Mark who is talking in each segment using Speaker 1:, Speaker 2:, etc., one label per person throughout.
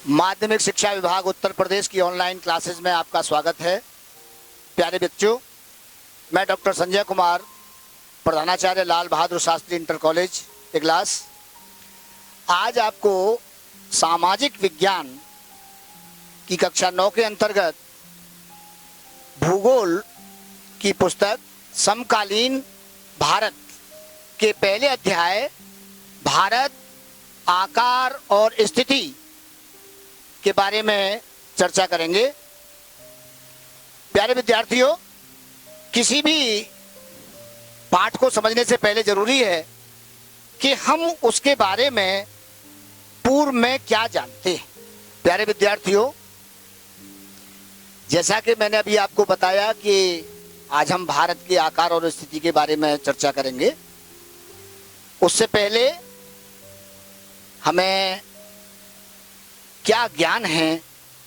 Speaker 1: माध्यमिक शिक्षा विभाग उत्तर प्रदेश की ऑनलाइन क्लासेस में आपका स्वागत है। प्यारे बच्चों, मैं डॉक्टर संजय कुमार, प्रधानाचार्य लाल बहादुर शास्त्री इंटर कॉलेज इगलास, आज आपको सामाजिक विज्ञान की कक्षा 9 के अंतर्गत भूगोल की पुस्तक समकालीन भारत के पहले अध्याय भारत आकार और स्थिति के बारे में चर्चा करेंगे। प्यारे विद्यार्थियों, किसी भी पाठ को समझने से पहले जरूरी है कि हम उसके बारे में पूर्व में क्या जानते हैं। प्यारे विद्यार्थियों, जैसा कि मैंने अभी आपको बताया कि आज हम भारत के आकार और स्थिति के बारे में चर्चा करेंगे, उससे पहले हमें क्या ज्ञान है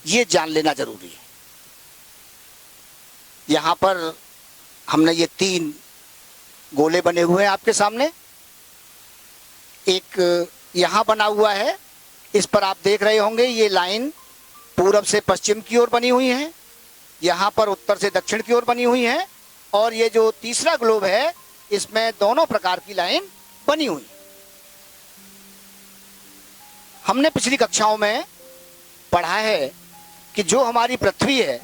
Speaker 1: ये जान लेना जरूरी है। यहां पर हमने ये 3 गोले बने हुए हैं आपके सामने। एक यहां बना हुआ है, इस पर आप देख रहे होंगे ये लाइन पूरब से पश्चिम की ओर बनी हुई है, यहां पर उत्तर से दक्षिण की ओर बनी हुई है, और ये जो तीसरा ग्लोब है इसमें दोनों प्रकार की लाइन बनी हुई है। हमने पिछली कक्षाओं में पढ़ा है कि जो हमारी पृथ्वी है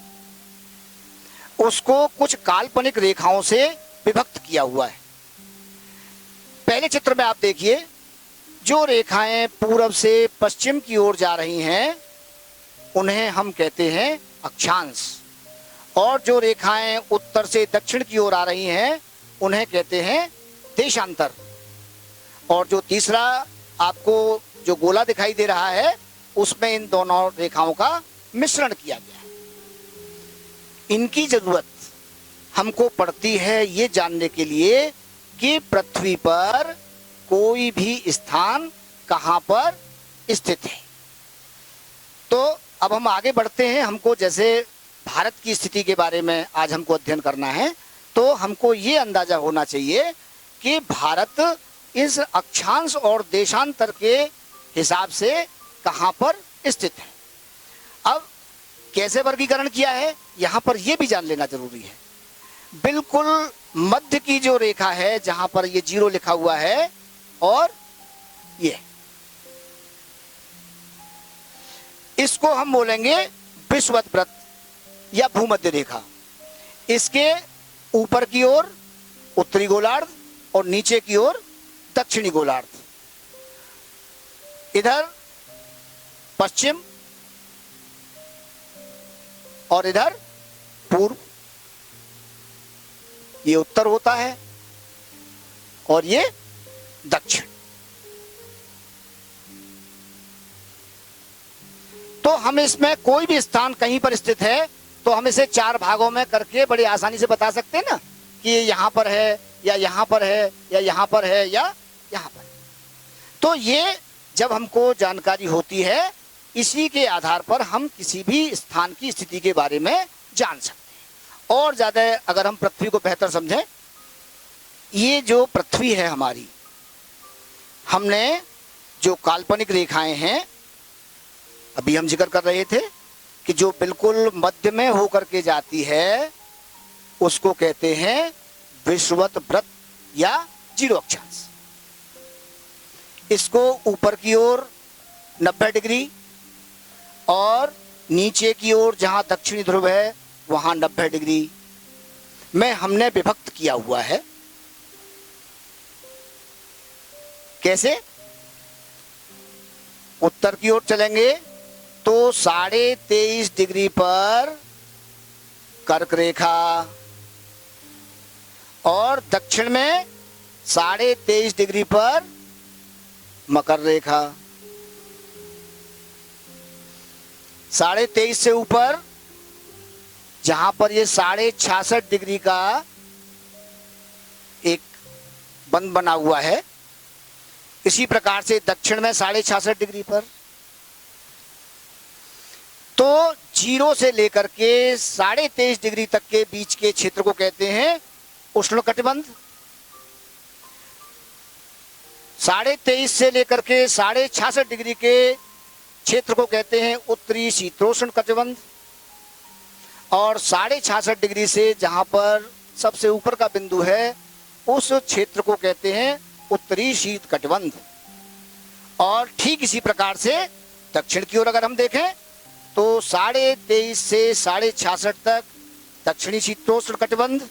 Speaker 1: उसको कुछ काल्पनिक रेखाओं से विभक्त किया हुआ है। पहले चित्र में आप देखिए, जो रेखाएं पूरब से पश्चिम की ओर जा रही हैं उन्हें हम कहते हैं अक्षांश, और जो रेखाएं उत्तर से दक्षिण की ओर आ रही हैं उन्हें कहते हैं देशांतर। और जो तीसरा आपको जो गोला दिखाई दे रहा है उसमें इन दोनों रेखाओं का मिश्रण किया गया है। इनकी जरूरत हमको पड़ती है ये जानने के लिए कि पृथ्वी पर कोई भी स्थान कहां पर स्थित है। तो अब हम आगे बढ़ते हैं। हमको जैसे भारत की स्थिति के बारे में आज हमको अध्ययन करना है, तो हमको ये अंदाजा होना चाहिए कि भारत इस अक्षांश और देशांतर के हिसाब से कहां पर स्थित है। अब कैसे वर्गीकरण किया है यहां पर यह भी जान लेना जरूरी है। बिल्कुल मध्य की जो रेखा है जहां पर ये 0 लिखा हुआ है, और ये इसको हम बोलेंगे विषुवत वृत्त या भूमध्य रेखा। इसके ऊपर की ओर उत्तरी गोलार्ध और नीचे की ओर दक्षिणी गोलार्ध, इधर पश्चिम और इधर पूर्व, ये उत्तर होता है और ये दक्षिण। तो हम इसमें कोई भी स्थान कहीं पर स्थित है तो हम इसे 4 भागों में करके बड़ी आसानी से बता सकते हैं ना, कि ये यहां पर है या यहां पर है या यहां पर है या यहां पर। तो ये जब हमको जानकारी होती है, इसी के आधार पर हम किसी भी स्थान की स्थिति के बारे में जान सकते हैं। और ज्यादा अगर हम पृथ्वी को बेहतर समझें, ये जो पृथ्वी है हमारी, हमने जो काल्पनिक रेखाएं हैं अभी हम जिक्र कर रहे थे कि जो बिल्कुल मध्य में होकर के जाती है उसको कहते हैं विषुवत वृत्त या 0 अक्षांश। इसको ऊपर की ओर 90 डिग्री और नीचे की ओर जहां दक्षिणी ध्रुव है वहां 90 डिग्री में हमने विभक्त किया हुआ है। कैसे? उत्तर की ओर चलेंगे तो 23.5 डिग्री पर कर्क रेखा, और दक्षिण में 23.5 डिग्री पर मकर रेखा। 23.5 से ऊपर जहां पर ये 66.5 डिग्री का एक बंद बना हुआ है, इसी प्रकार से दक्षिण में 66.5 डिग्री पर। तो 0 से लेकर के 23.5 डिग्री तक के बीच के क्षेत्र को कहते हैं उष्णकटिबंध। 23.5 से लेकर के 66.5 डिग्री के क्षेत्र को कहते हैं उत्तरी शीतोष्ण कटिबंध, और 66.5 डिग्री से जहां पर सबसे ऊपर का बिंदु है उस क्षेत्र को कहते हैं उत्तरी शीत कटिबंध। और ठीक इसी प्रकार से दक्षिण की ओर अगर हम देखें तो 23.5 से 66.5 तक दक्षिणी शीतोष्ण कटिबंध,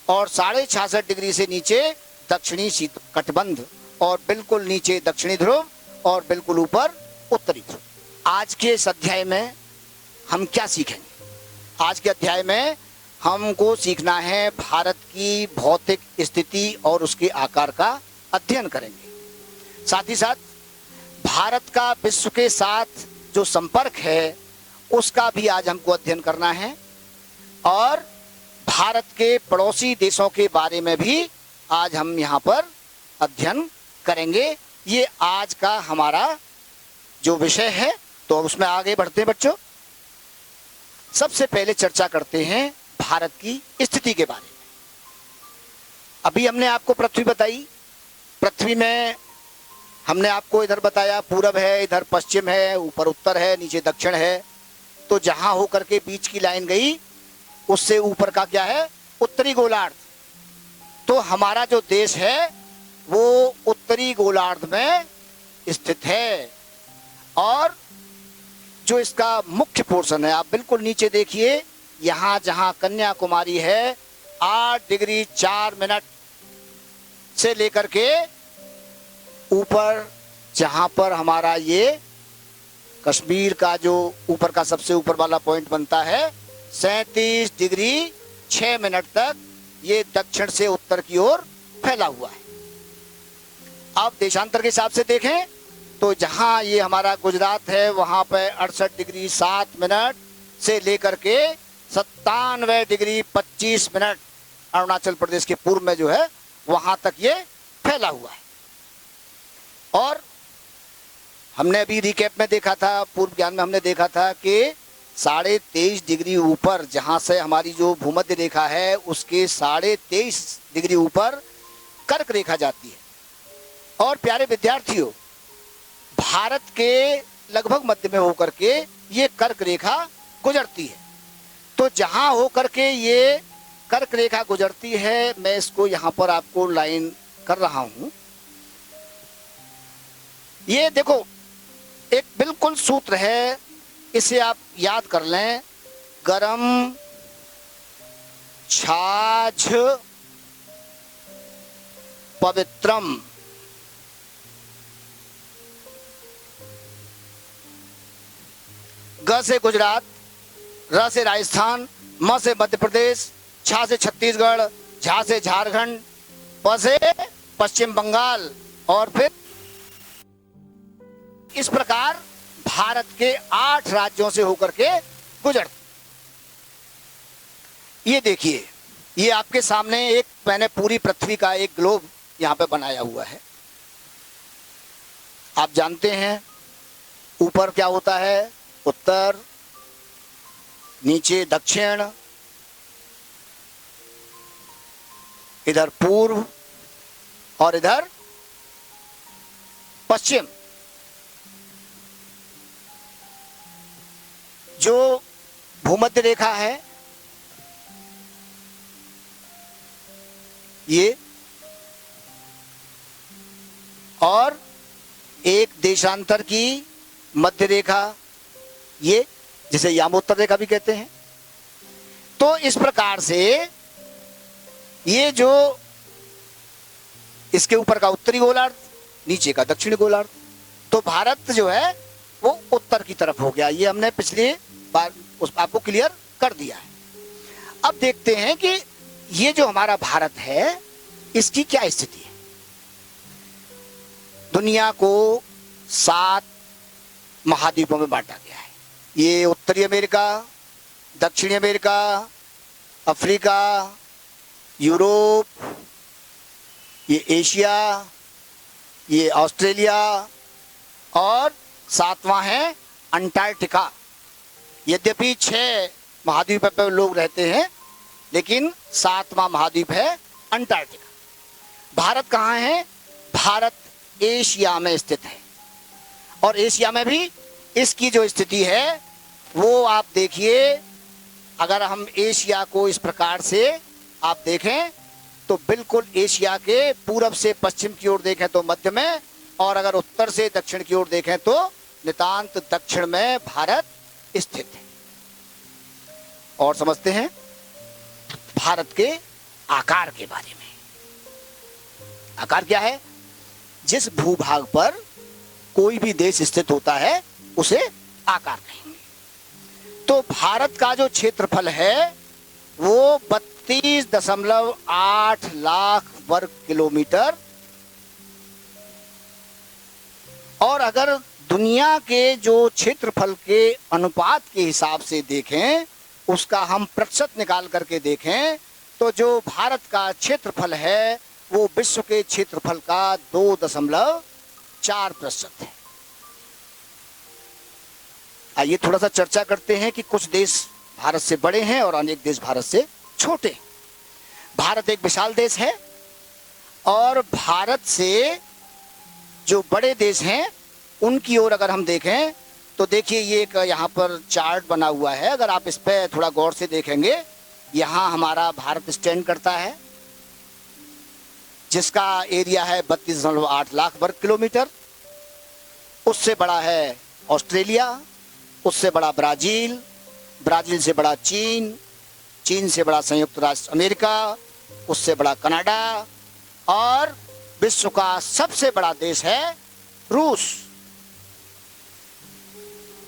Speaker 1: और 66.5 डिग्री से नीचे दक्षिणी शीत कटिबंध, और बिल्कुल नीचे दक्षिणी ध्रुव और बिल्कुल ऊपर उत्तरी ध्रुव। आज के इस अध्याय में हम क्या सीखेंगे? आज के अध्याय में हमको सीखना है भारत की भौतिक स्थिति और उसके आकार का अध्ययन करेंगे। साथ ही साथ भारत का विश्व के साथ जो संपर्क है उसका भी आज हमको अध्ययन करना है, और भारत के पड़ोसी देशों के बारे में भी आज हम यहाँ पर अध्ययन करेंगे। ये आज का हमारा जो विषय है, तो उसमें आगे बढ़ते हैं बच्चों। सबसे पहले चर्चा करते हैं भारत की स्थिति के बारे में। अभी हमने आपको पृथ्वी बताई, पृथ्वी में हमने आपको इधर बताया पूरब है, इधर पश्चिम है, ऊपर उत्तर है, नीचे दक्षिण है। तो जहां होकर के बीच की लाइन गई उससे ऊपर का क्या है? उत्तरी गोलार्ध। तो हमारा जो देश है वो उत्तरी गोलार्ध में स्थित है, और जो इसका मुख्य पोर्शन है, आप बिल्कुल नीचे देखिए, यहाँ जहाँ कन्याकुमारी है 8 डिग्री 4 मिनट से लेकर के ऊपर जहाँ पर हमारा ये कश्मीर का जो ऊपर का सबसे ऊपर वाला पॉइंट बनता है 37 डिग्री 6 मिनट तक ये दक्षिण से उत्तर की ओर फैला हुआ है। अब देशांतर के हिसाब से देखें तो जहां ये हमारा गुजरात है वहां पे 68 डिग्री 7 मिनट से लेकर के 97 डिग्री 25 मिनट अरुणाचल प्रदेश के पूर्व में जो है वहां तक ये फैला हुआ है। और हमने अभी रिकैप में देखा था, पूर्व ज्ञान में हमने देखा था कि 23.5 डिग्री ऊपर जहां से हमारी जो भूमध्य रेखा है उसके 23.5 डिग्री ऊपर कर्क रेखा जाती है। और प्यारे विद्यार्थियों, भारत के लगभग मध्य में होकर के ये कर्क रेखा गुजरती है। तो जहां होकर के ये कर्क रेखा गुजरती है, मैं इसको यहां पर आपको लाइन कर रहा हूं। ये देखो एक बिल्कुल सूत्र है, इसे आप याद कर लें। गरम छाछ पवित्रम। ग से गुजरात, र से राजस्थान, म से मध्य प्रदेश, छ से छत्तीसगढ़, झा से झारखंड, प से पश्चिम बंगाल, और फिर इस प्रकार भारत के 8 राज्यों से होकर के गुजरती। ये देखिए, ये आपके सामने एक मैंने पूरी पृथ्वी का एक ग्लोब यहां पे बनाया हुआ है। आप जानते हैं ऊपर क्या होता है? उत्तर, नीचे दक्षिण, इधर पूर्व और इधर पश्चिम। जो भूमध्य रेखा है ये, और एक देशांतर की मध्य रेखा ये, जिसे यामोत्तर रेखा भी कहते हैं। तो इस प्रकार से ये जो इसके ऊपर का उत्तरी गोलार्ध, नीचे का दक्षिणी गोलार्ध, तो भारत जो है वो उत्तर की तरफ हो गया। ये हमने पिछली बार उस आपको क्लियर कर दिया है। अब देखते हैं कि ये जो हमारा भारत है इसकी क्या स्थिति है। दुनिया को 7 महाद्वीपों में बांटा गया है। ये उत्तरी अमेरिका, दक्षिणी अमेरिका, अफ्रीका, यूरोप, ये एशिया, ये ऑस्ट्रेलिया, और 7वां है अंटार्कटिका। यद्यपि 6 महाद्वीप पर लोग रहते हैं, लेकिन 7वां महाद्वीप है अंटार्कटिका। भारत कहाँ है? भारत एशिया में स्थित है, और एशिया में भी इसकी जो स्थिति है वो आप देखिए, अगर हम एशिया को इस प्रकार से आप देखें तो बिल्कुल एशिया के पूरब से पश्चिम की ओर देखें तो मध्य में, और अगर उत्तर से दक्षिण की ओर देखें तो नितांत दक्षिण में भारत स्थित है। और समझते हैं भारत के आकार के बारे में। आकार क्या है? जिस भूभाग पर कोई भी देश स्थित होता है उसे आकार कहेंगे। तो भारत का जो क्षेत्रफल है वो 32.8 लाख वर्ग किलोमीटर, और अगर दुनिया के जो क्षेत्रफल के अनुपात के हिसाब से देखें, उसका हम प्रतिशत निकाल करके देखें, तो जो भारत का क्षेत्रफल है वो विश्व के क्षेत्रफल का 2.4% है। आइए थोड़ा सा चर्चा करते हैं कि कुछ देश भारत से बड़े हैं और अनेक देश भारत से छोटे। भारत एक विशाल देश है, और भारत से जो बड़े देश हैं उनकी ओर अगर हम देखें तो देखिए, ये एक यहाँ पर चार्ट बना हुआ है। अगर आप इस पे थोड़ा गौर से देखेंगे, यहाँ हमारा भारत स्टैंड करता है, जिसका एरिया है 32.8 लाख वर्ग किलोमीटर। उससे बड़ा है ऑस्ट्रेलिया, उससे बड़ा ब्राजील, ब्राजील से बड़ा चीन, चीन से बड़ा संयुक्त राष्ट्र अमेरिका, उससे बड़ा कनाडा, और विश्व का सबसे बड़ा देश है रूस।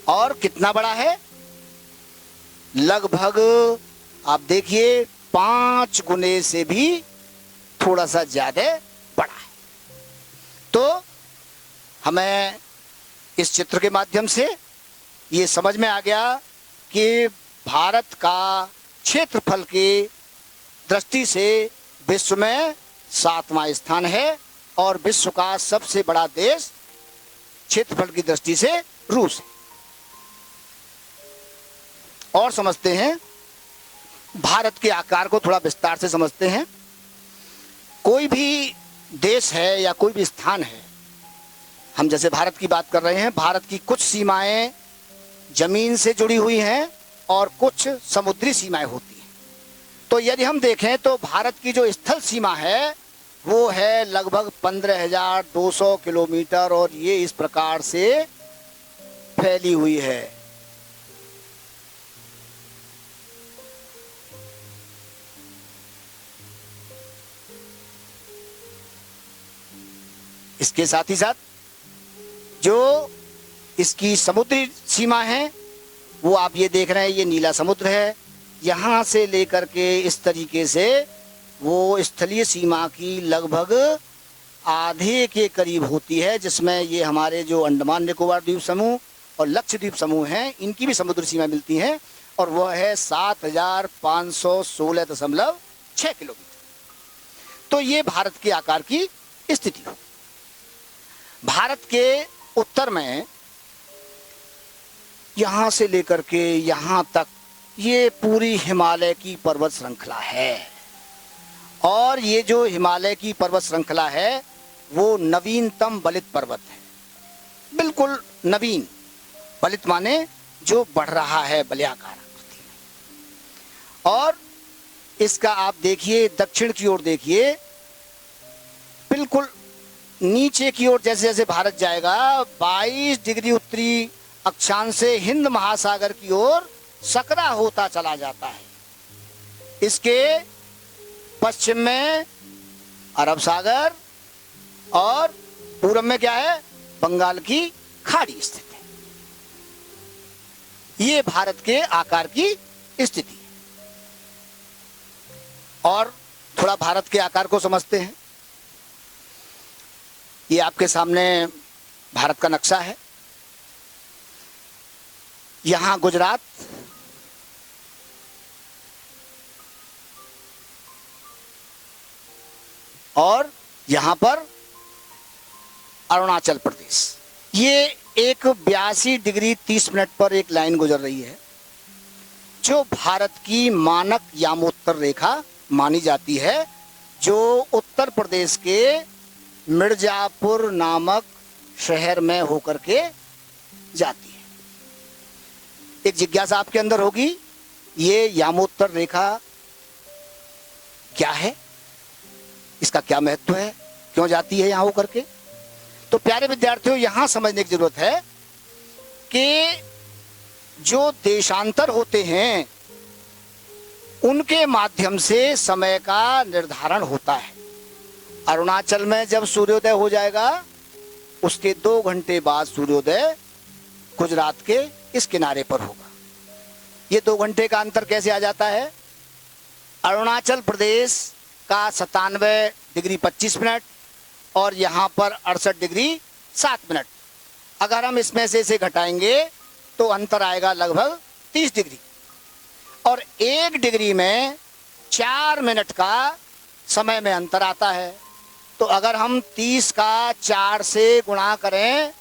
Speaker 1: और कितना बड़ा है? लगभग आप देखिए 5 गुने से भी थोड़ा सा ज्यादा बड़ा है। तो हमें इस चित्र के माध्यम से ये समझ में आ गया कि भारत का क्षेत्रफल की दृष्टि से विश्व में 7वां स्थान है, और विश्व का सबसे बड़ा देश क्षेत्रफल की दृष्टि से रूस है। और समझते हैं भारत के आकार को, थोड़ा विस्तार से समझते हैं। कोई भी देश है या कोई भी स्थान है, हम जैसे भारत की बात कर रहे हैं, भारत की कुछ सीमाएं जमीन से जुड़ी हुई हैं और कुछ समुद्री सीमाएं होती हैं। तो यदि हम देखें तो भारत की जो स्थल सीमा है वो है लगभग 15,200 किलोमीटर, और ये इस प्रकार से फैली हुई है। इसके साथ ही साथ जो इसकी समुद्री सीमा है वो आप ये देख रहे हैं, ये नीला समुद्र है। यहाँ से लेकर के इस तरीके से वो स्थलीय सीमा की लगभग आधे के करीब होती है, जिसमें ये हमारे जो अंडमान निकोबार द्वीप समूह और लक्षद्वीप समूह हैं, इनकी भी समुद्री सीमा मिलती है, और वह है 7,516.6 किलोमीटर। तो ये भारत के आकार की स्थिति हो। भारत के उत्तर में यहाँ से लेकर के यहाँ तक ये पूरी हिमालय की पर्वत श्रृंखला है, और ये जो हिमालय की पर्वत श्रृंखला है वो नवीनतम बलित पर्वत है। बिल्कुल नवीन, बलित माने जो बढ़ रहा है बलयाकार आकृति में। और इसका आप देखिए दक्षिण की ओर देखिए, बिल्कुल नीचे की ओर जैसे जैसे भारत जाएगा 22 डिग्री उत्तरी अक्षांश से हिंद महासागर की ओर सकरा होता चला जाता है। इसके पश्चिम में अरब सागर, और पूरब में क्या है? बंगाल की खाड़ी स्थित है। ये भारत के आकार की स्थिति है। और थोड़ा भारत के आकार को समझते हैं। ये आपके सामने भारत का नक्शा है। यहां गुजरात, और यहां पर अरुणाचल प्रदेश। ये एक 82 डिग्री 30 मिनट पर एक लाइन गुजर रही है, जो भारत की मानक यामोत्तर रेखा मानी जाती है, जो उत्तर प्रदेश के मिर्जापुर नामक शहर में होकर के जाती है। एक जिज्ञासा आपके अंदर होगी, ये यामोत्तर रेखा क्या है, इसका क्या महत्व है, क्यों जाती है यहां होकर के। तो प्यारे विद्यार्थियों, यहां समझने की जरूरत है कि जो देशांतर होते हैं उनके माध्यम से समय का निर्धारण होता है। अरुणाचल में जब सूर्योदय हो जाएगा उसके 2 घंटे बाद सूर्योदय गुजरात के इस किनारे पर होगा। ये 2 घंटे का अंतर कैसे आ जाता है? अरुणाचल प्रदेश का 97 डिग्री 25 मिनट और यहाँ पर 68 डिग्री 7 मिनट। अगर हम इसमें से इसे घटाएंगे तो अंतर आएगा लगभग 30 डिग्री, और 1 डिग्री में 4 मिनट का समय में अंतर आता है। तो अगर हम 30 का 4 से गुणा करें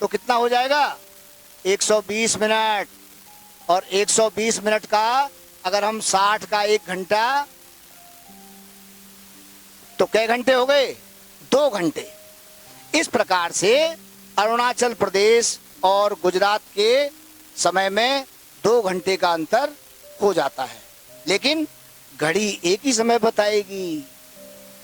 Speaker 1: तो कितना हो जाएगा? 120 मिनट। और 120 मिनट का अगर हम 60 का 1 घंटा, तो कै घंटे हो गए? 2 घंटे। इस प्रकार से अरुणाचल प्रदेश और गुजरात के समय में 2 घंटे का अंतर हो जाता है, लेकिन घड़ी एक ही समय बताएगी।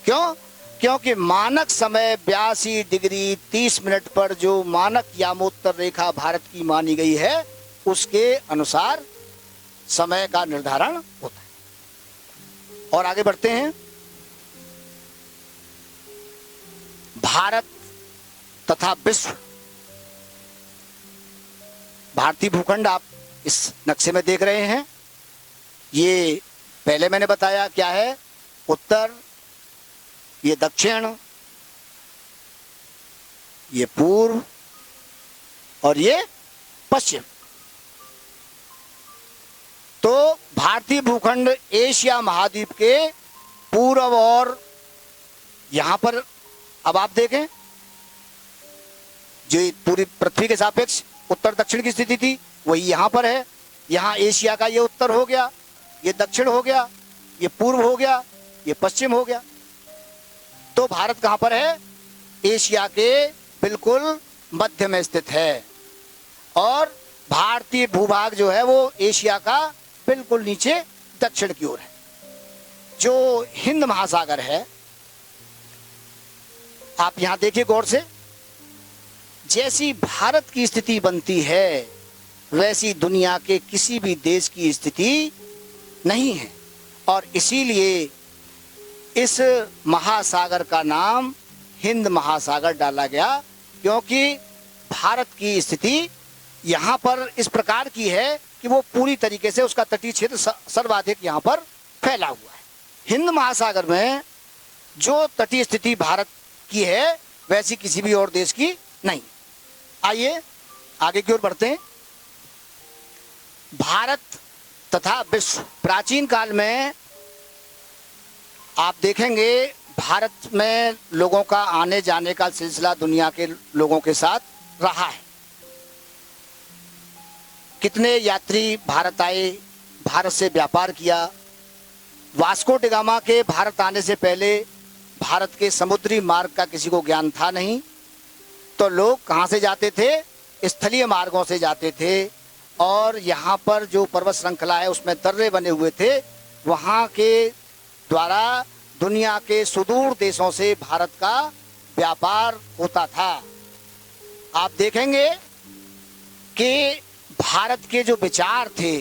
Speaker 1: क्यों? क्योंकि मानक समय 82 डिग्री 30 मिनट पर जो मानक यामोत्तर रेखा भारत की मानी गई है उसके अनुसार समय का निर्धारण होता है। और आगे बढ़ते हैं। भारत तथा विश्व, भारतीय भूखंड आप इस नक्शे में देख रहे हैं। ये पहले मैंने बताया क्या है, उत्तर, ये दक्षिण, ये पूर्व और ये पश्चिम। तो भारतीय भूखंड एशिया महाद्वीप के पूर्व, और यहां पर अब आप देखें जो पूरी पृथ्वी के सापेक्ष उत्तर दक्षिण की स्थिति थी वही यहां पर है। यहां एशिया का ये उत्तर हो गया, ये दक्षिण हो गया, ये पूर्व हो गया, ये पश्चिम हो गया। तो भारत कहां पर है? एशिया के बिल्कुल मध्य में स्थित है, और भारतीय भूभाग जो है वो एशिया का बिल्कुल नीचे दक्षिण की ओर है। जो हिंद महासागर है, आप यहां देखिए गौर से, जैसी भारत की स्थिति बनती है वैसी दुनिया के किसी भी देश की स्थिति नहीं है, और इसीलिए इस महासागर का नाम हिंद महासागर डाला गया, क्योंकि भारत की स्थिति यहाँ पर इस प्रकार की है कि वो पूरी तरीके से उसका तटीय क्षेत्र सर्वाधिक यहाँ पर फैला हुआ है। हिंद महासागर में जो तटीय स्थिति भारत की है वैसी किसी भी और देश की नहीं। आइए आगे की ओर बढ़ते हैं। भारत तथा विश्व, प्राचीन काल में आप देखेंगे भारत में लोगों का आने जाने का सिलसिला दुनिया के लोगों के साथ रहा है। कितने यात्री भारत आए, भारत से व्यापार किया। वास्को डी गामा के भारत आने से पहले भारत के समुद्री मार्ग का किसी को ज्ञान था नहीं, तो लोग कहाँ से जाते थे? स्थलीय मार्गों से जाते थे, और यहाँ पर जो पर्वत श्रृंखला है उसमें दर्रे बने हुए थे, वहाँ के द्वारा दुनिया के सुदूर देशों से भारत का व्यापार होता था। आप देखेंगे कि भारत के जो विचार थे,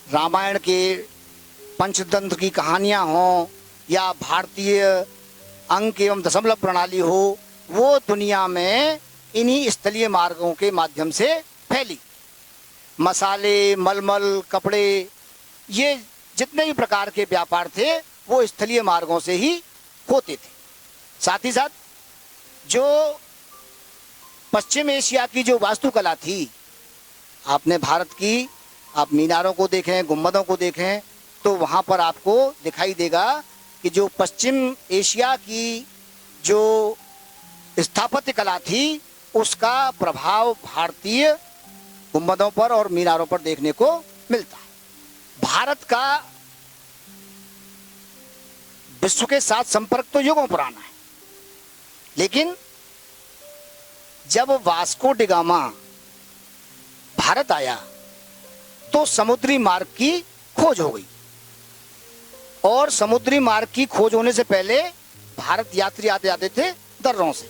Speaker 1: रामायण के पंचतंत्र की कहानियाँ हों या भारतीय अंक एवं दशमलव प्रणाली हो, वो दुनिया में इन्हीं स्थलीय मार्गों के माध्यम से फैली। मसाले, मलमल, कपड़े, ये जितने भी प्रकार के व्यापार थे वो स्थलीय मार्गों से ही होते थे। साथ ही साथ जो पश्चिम एशिया की जो वास्तुकला थी, आपने भारत की आप मीनारों को देखें, गुम्बदों को देखें, तो वहाँ पर आपको दिखाई देगा कि जो पश्चिम एशिया की जो स्थापत्य कला थी उसका प्रभाव भारतीय गुम्बदों पर और मीनारों पर देखने को मिलता है। भारत का विश्व के साथ संपर्क तो युगों पुराना है, लेकिन जब वास्को डी गामा भारत आया तो समुद्री मार्ग की खोज हो गई। और समुद्री मार्ग की खोज होने से पहले भारत यात्री आते जाते थे दर्रों से।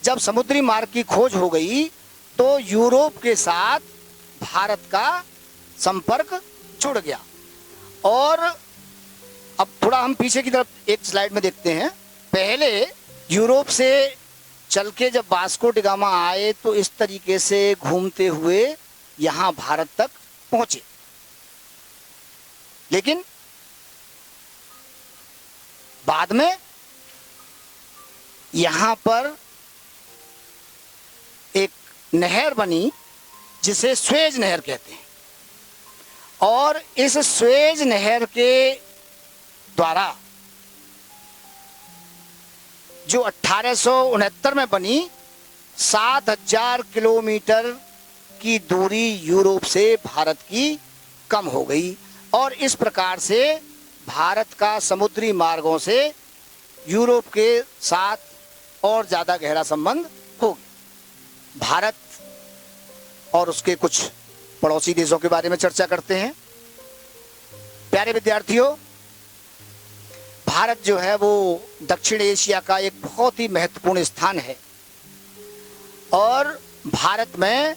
Speaker 1: जब समुद्री मार्ग की खोज हो गई तो यूरोप के साथ भारत का संपर्क जुड़ गया। और अब थोड़ा हम पीछे की तरफ एक स्लाइड में देखते हैं। पहले यूरोप से चल के जब वास्को डी गामा आए तो इस तरीके से घूमते हुए यहां भारत तक पहुंचे, लेकिन बाद में यहां पर एक नहर बनी जिसे स्वेज नहर कहते हैं। और इस स्वेज नहर के द्वारा जो 1869 में बनी 7000 किलोमीटर की दूरी यूरोप से भारत की कम हो गई। और इस प्रकार से भारत का समुद्री मार्गों से यूरोप के साथ और ज्यादा गहरा संबंध हो गया। भारत और उसके कुछ पड़ोसी देशों के बारे में चर्चा करते हैं। प्यारे विद्यार्थियों, भारत जो है वो दक्षिण एशिया का एक बहुत ही महत्वपूर्ण स्थान है। और भारत में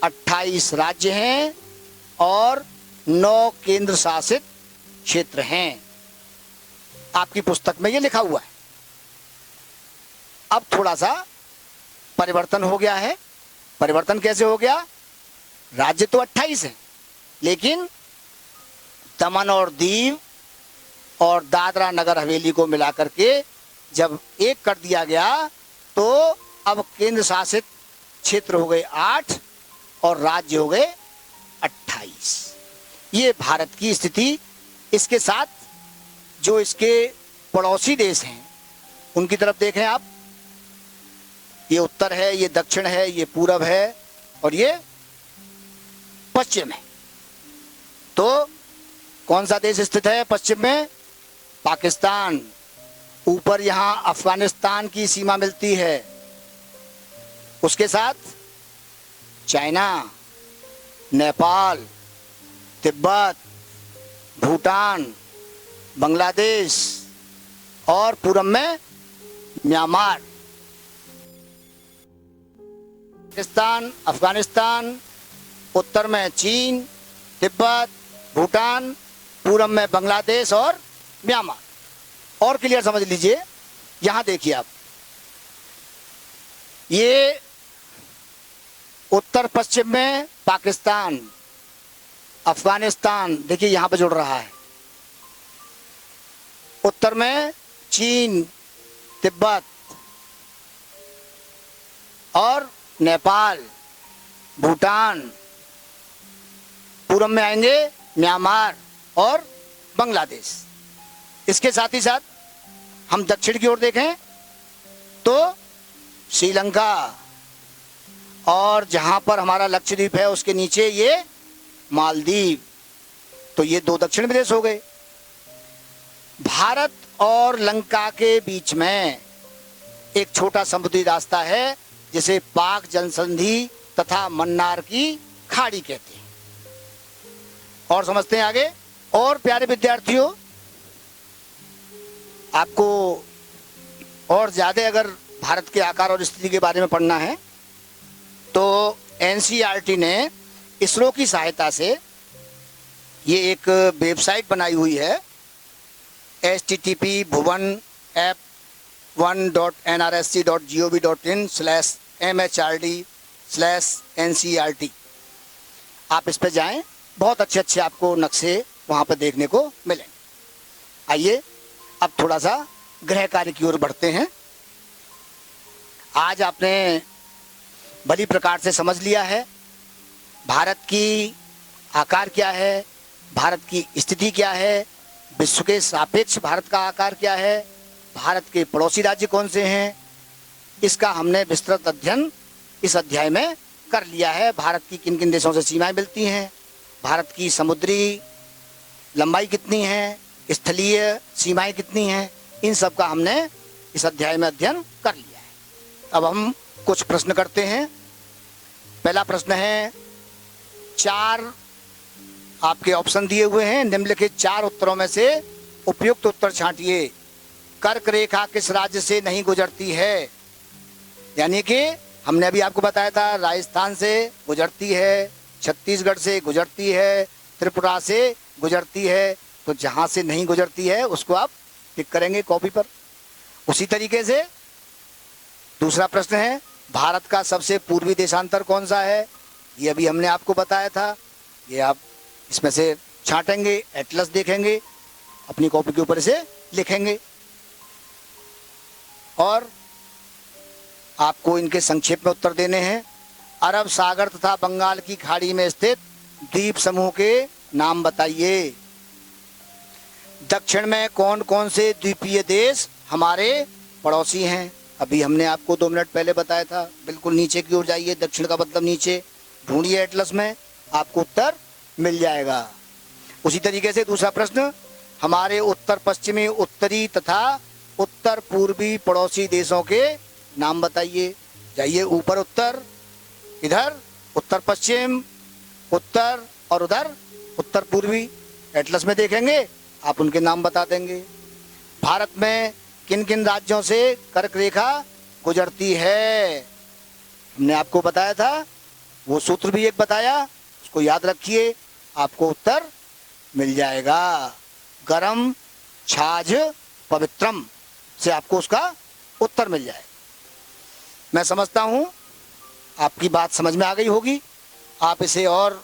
Speaker 1: 28 राज्य हैं और 9 केंद्र शासित क्षेत्र हैं। आपकी पुस्तक में ये लिखा हुआ है। अब थोड़ा सा परिवर्तन हो गया है। परिवर्तन कैसे हो गया? राज्य तो 28 है, लेकिन दमन और दीव और दादरा नगर हवेली को मिलाकर के जब एक कर दिया गया तो अब केंद्र शासित क्षेत्र हो गए 8 और राज्य हो गए 28। ये भारत की स्थिति। इसके साथ जो इसके पड़ोसी देश हैं उनकी तरफ देखें आप। ये उत्तर है, ये दक्षिण है, ये पूरब है और ये पश्चिम है। तो कौन सा देश स्थित है पश्चिम में? पाकिस्तान। ऊपर यहां अफगानिस्तान की सीमा मिलती है, उसके साथ चाइना, नेपाल, तिब्बत, भूटान, बांग्लादेश और पूरब में म्यांमार। पाकिस्तान, अफगानिस्तान, उत्तर में चीन, तिब्बत, भूटान, पूरब में बांग्लादेश और म्यांमार। और क्लियर समझ लीजिए, यहां देखिए आप, ये उत्तर पश्चिम में पाकिस्तान, अफगानिस्तान देखिए यहां पर जुड़ रहा है। उत्तर में चीन, तिब्बत और नेपाल, भूटान। पूरब में आएंगे म्यांमार और बांग्लादेश। इसके साथ ही साथ हम दक्षिण की ओर देखें तो श्रीलंका और जहां पर हमारा लक्षद्वीप है उसके नीचे ये मालदीव। तो ये 2 दक्षिण विदेश हो गए। भारत और लंका के बीच में एक छोटा समुद्री रास्ता है जिसे पाक जनसंधि तथा मन्नार की खाड़ी कहते हैं। और समझते हैं आगे। और प्यारे विद्यार्थियों, आपको और ज्यादा अगर भारत के आकार और स्थिति के बारे में पढ़ना है तो एनसीईआरटी ने इसरो की सहायता से ये एक वेबसाइट बनाई हुई है, http://bhuvan@1.nrsc.gov.in/mhrd/ncert। आप इस पे जाएं, बहुत अच्छे अच्छे आपको नक्शे वहां पर देखने को मिलेंगे। आइए अब थोड़ा सा गृह कार्य की ओर बढ़ते हैं। आज आपने भली प्रकार से समझ लिया है भारत की आकार क्या है, भारत की स्थिति क्या है, विश्व के सापेक्ष भारत का आकार क्या है, भारत के पड़ोसी राज्य कौन से हैं। इसका हमने विस्तृत अध्ययन इस अध्याय में कर लिया है। भारत की किन किन देशों से सीमाएं मिलती हैं, भारत की समुद्री लंबाई कितनी है, स्थलीय सीमाएं कितनी हैं, इन सब का हमने इस अध्याय में अध्ययन कर लिया है। अब हम कुछ प्रश्न करते हैं। पहला प्रश्न है, 4 आपके ऑप्शन दिए हुए हैं, निम्नलिखित 4 उत्तरों में से उपयुक्त उत्तर छांटिए। कर्क रेखा किस राज्य से नहीं गुजरती है? यानी कि हमने अभी आपको बताया था राजस्थान से गुजरती है, छत्तीसगढ़ से गुजरती है, त्रिपुरा से गुजरती है। तो जहां से नहीं गुजरती है उसको आप टिक करेंगे कॉपी पर। उसी तरीके से दूसरा प्रश्न है, भारत का सबसे पूर्वी देशांतर कौन सा है? ये अभी हमने आपको बताया था। ये आप इसमें से छांटेंगे, एटलस देखेंगे, अपनी कॉपी के ऊपर से लिखेंगे और आपको इनके संक्षेप में उत्तर देने हैं। अरब सागर तथा बंगाल की खाड़ी में स्थित द्वीप समूह के नाम बताइए। दक्षिण में कौन कौन से द्वीपीय देश हमारे पड़ोसी हैं? अभी हमने आपको 2 मिनट पहले बताया था। बिल्कुल नीचे की ओर जाइए, दक्षिण का मतलब नीचे, ढूंढिए एटलस में, आपको उत्तर मिल जाएगा। उसी तरीके से दूसरा प्रश्न, हमारे उत्तर पश्चिमी, उत्तरी तथा उत्तर पूर्वी पड़ोसी देशों के नाम बताइए। जाइए ऊपर उत्तर, इधर उत्तर पश्चिम, उत्तर और उधर उत्तर पूर्वी, एटलस में देखेंगे, आप उनके नाम बता देंगे। भारत में किन किन राज्यों से कर्क रेखा गुजरती है? हमने आपको बताया था, वो सूत्र भी एक बताया, उसको याद रखिए, आपको उत्तर मिल जाएगा। गरम छाछ पवित्रम से आपको उसका उत्तर मिल जाएगा। मैं समझता हूं आपकी बात समझ में आ गई होगी। आप इसे और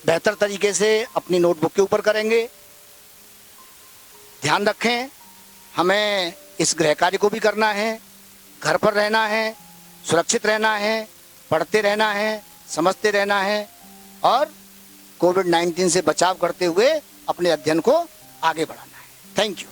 Speaker 1: बेहतर तरीके से अपनी नोटबुक के ऊपर करेंगे। ध्यान रखें, हमें इस गृह कार्य को भी करना है, घर पर रहना है, सुरक्षित रहना है, पढ़ते रहना है, समझते रहना है और कोविड-19 से बचाव करते हुए अपने अध्ययन को आगे बढ़ाना है। Thank you.